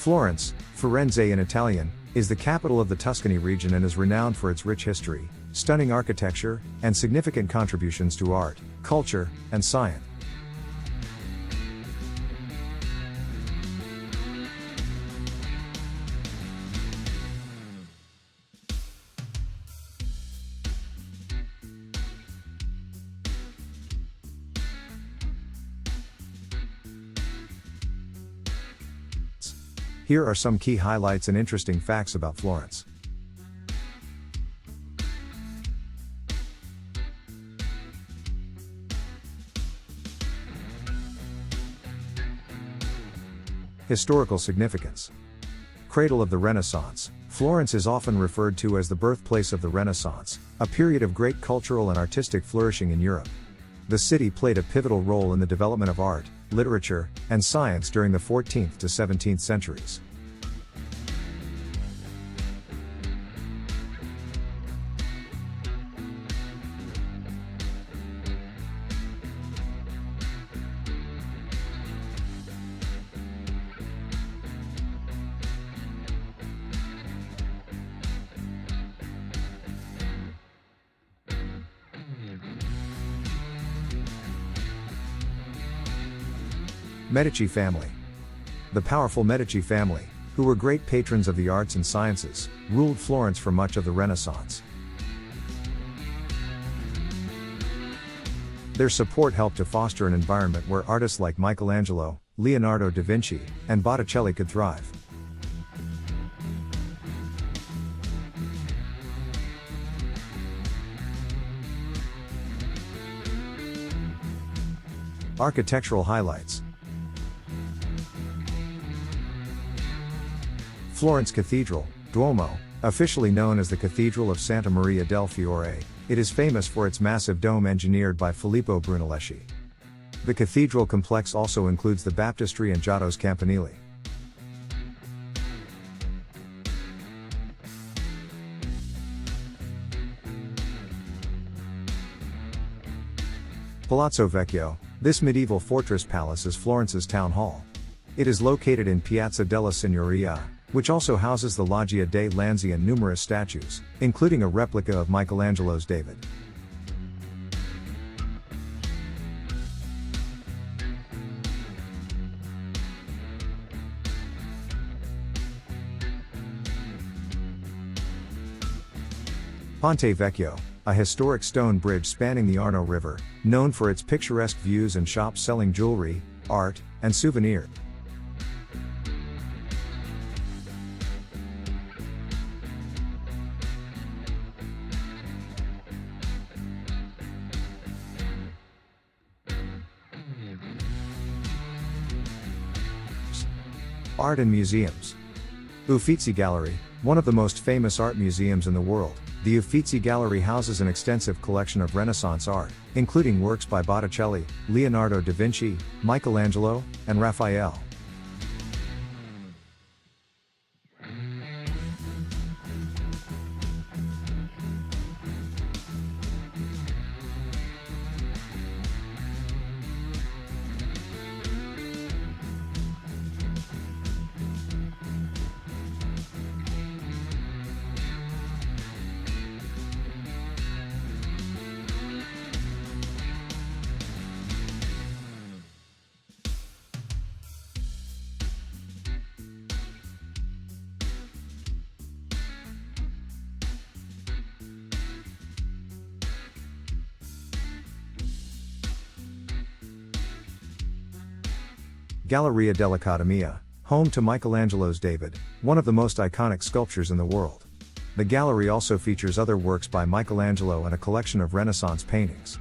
Florence, Firenze in Italian, is the capital of the Tuscany region and is renowned for its rich history, stunning architecture, and significant contributions to art, culture, and science. Here are some key highlights and interesting facts about Florence. Historical significance. Cradle of the Renaissance. Florence is often referred to as the birthplace of the Renaissance, a period of great cultural and artistic flourishing in Europe. The city played a pivotal role in the development of art, literature, and science during the 14th to 17th centuries. Medici family. The powerful Medici family, who were great patrons of the arts and sciences, ruled Florence for much of the Renaissance. Their support helped to foster an environment where artists like Michelangelo, Leonardo da Vinci, and Botticelli could thrive. Architectural highlights. Florence Cathedral, Duomo, officially known as the Cathedral of Santa Maria del Fiore, it is famous for its massive dome engineered by Filippo Brunelleschi. The cathedral complex also includes the baptistry and Giotto's campanile. Palazzo Vecchio, this medieval fortress palace is Florence's town hall. It is located in Piazza della Signoria, which also houses the Loggia dei Lanzi and numerous statues, including a replica of Michelangelo's David. Ponte Vecchio, a historic stone bridge spanning the Arno River, known for its picturesque views and shops selling jewelry, art, and souvenirs. Art and museums. Uffizi Gallery, one of the most famous art museums in the world, the Uffizi Gallery houses an extensive collection of Renaissance art, including works by Botticelli, Leonardo da Vinci, Michelangelo, and Raphael. Galleria dell'Accademia, home to Michelangelo's David, one of the most iconic sculptures in the world. The gallery also features other works by Michelangelo and a collection of Renaissance paintings.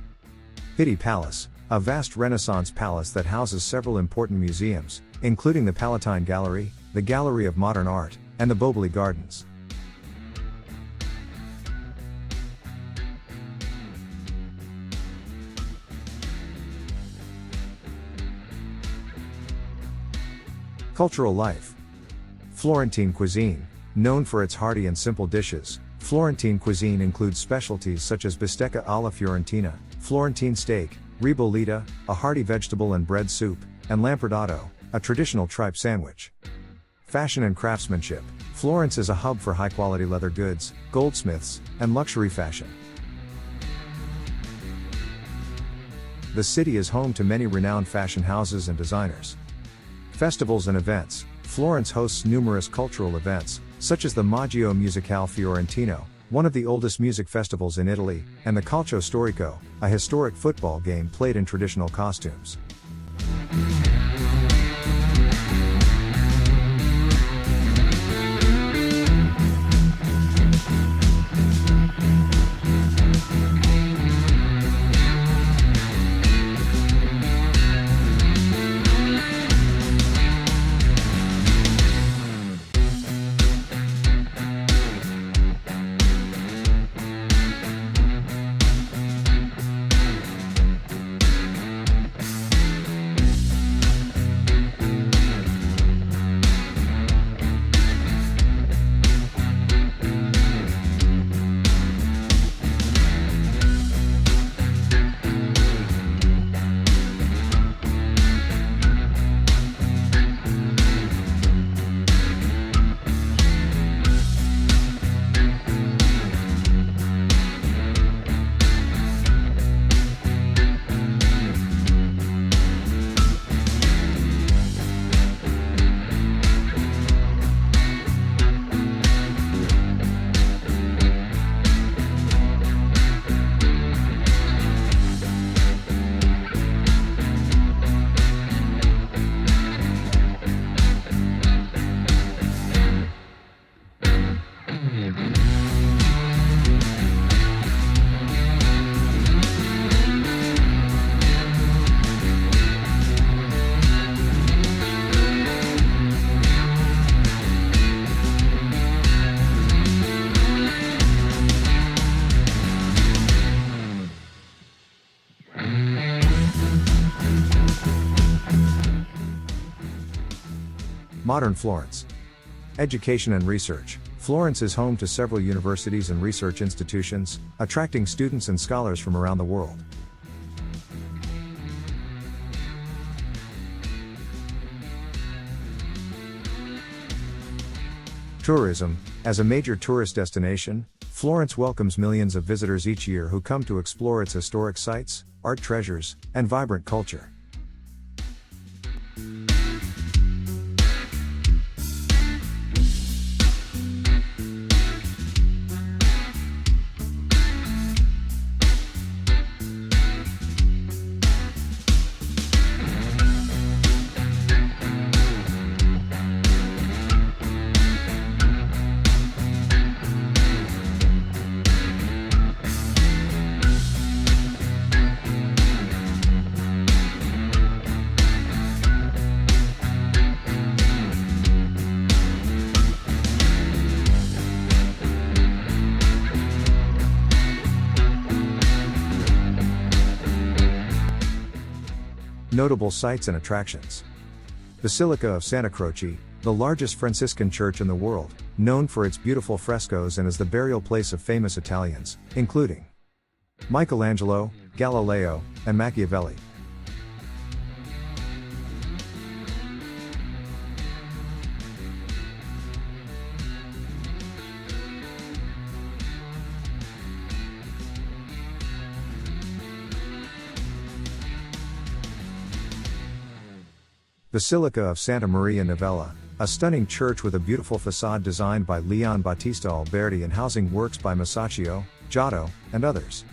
Pitti Palace, a vast Renaissance palace that houses several important museums, including the Palatine Gallery, the Gallery of Modern Art, and the Boboli Gardens. Cultural life. Florentine cuisine. Known for its hearty and simple dishes, Florentine cuisine includes specialties such as bistecca alla fiorentina, Florentine steak, ribollita, a hearty vegetable and bread soup, and lampredato, a traditional tripe sandwich. Fashion and craftsmanship. Florence is a hub for high-quality leather goods, goldsmiths, and luxury fashion. The city is home to many renowned fashion houses and designers. Festivals and events. Florence hosts numerous cultural events, such as the Maggio Musicale Fiorentino, one of the oldest music festivals in Italy, and the Calcio Storico, a historic football game played in traditional costumes. Modern Florence. Education and research. Florence is home to several universities and research institutions, attracting students and scholars from around the world. Tourism. As a major tourist destination, Florence welcomes millions of visitors each year who come to explore its historic sites, art treasures, and vibrant culture. Notable sites and attractions. Basilica of Santa Croce, the largest Franciscan church in the world, known for its beautiful frescoes and as the burial place of famous Italians, including Michelangelo, Galileo, and Machiavelli. Basilica of Santa Maria Novella, a stunning church with a beautiful facade designed by Leon Battista Alberti and housing works by Masaccio, Giotto, and others.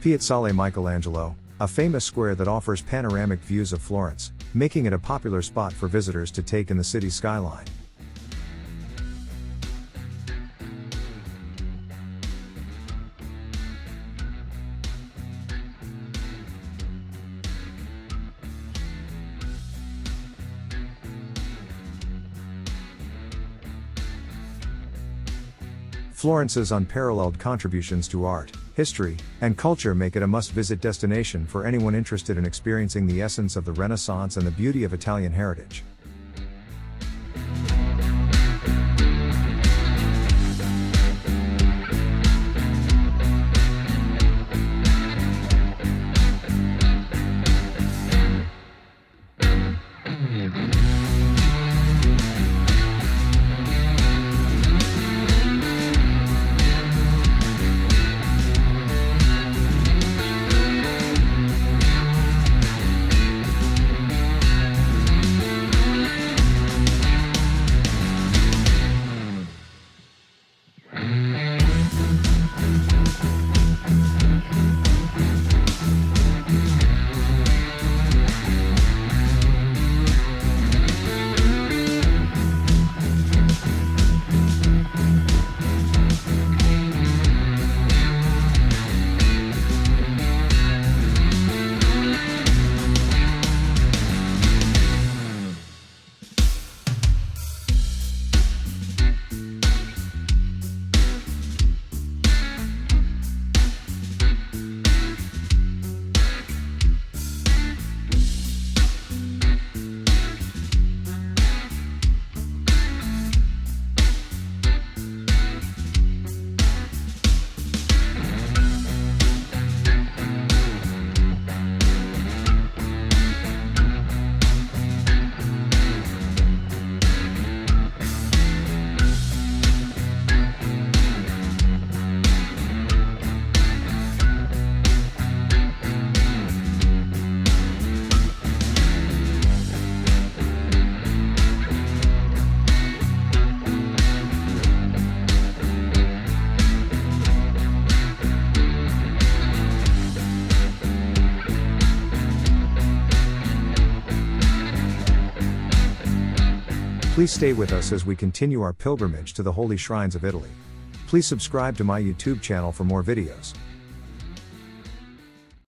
Piazzale Michelangelo, a famous square that offers panoramic views of Florence, making it a popular spot for visitors to take in the city's skyline. Florence's unparalleled contributions to art, history, and culture make it a must-visit destination for anyone interested in experiencing the essence of the Renaissance and the beauty of Italian heritage. Please stay with us as we continue our pilgrimage to the holy shrines of Italy. Please subscribe to my YouTube channel for more videos.